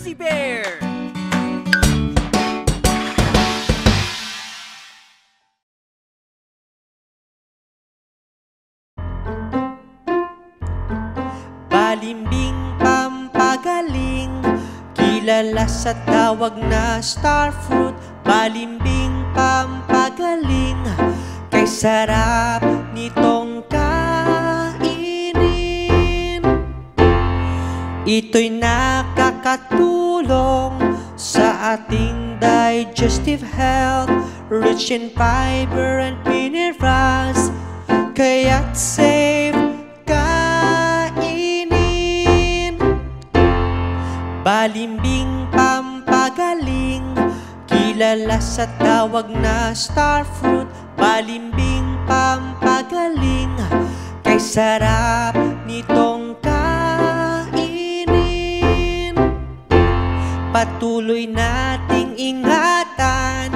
Fuzzy Bear! Balimbing pampagaling, kilala sa tawag na star fruit. Balimbing pampagaling, kay sarap nitong kainin. Ito'y nakakatulong sa ating digestive health, rich in fiber and minerals, kaya't safe kainin. Balimbing pampagaling, kilala sa tawag na star fruit. Balimbing pampagaling, kay sarap nitong kainin. Patuloy nating ingatan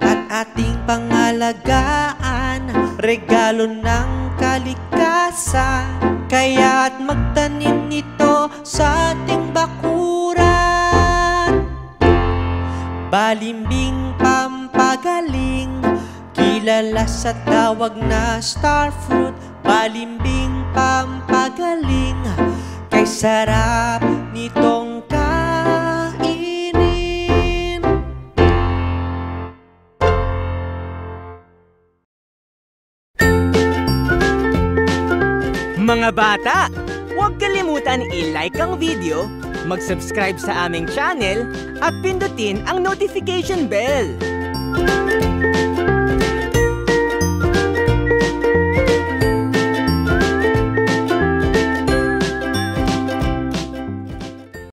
at ating pangalagaan, regalo ng kalikasan, kaya't magtanim nito sa ating bakuran. Balimbing pampagaling, kilala sa tawag na star fruit. Balimbing pampagaling, kay sarap nitong kainin. Mga bata, huwag kalimutan i-like ang video, mag-subscribe sa aming channel, at pindutin ang notification bell.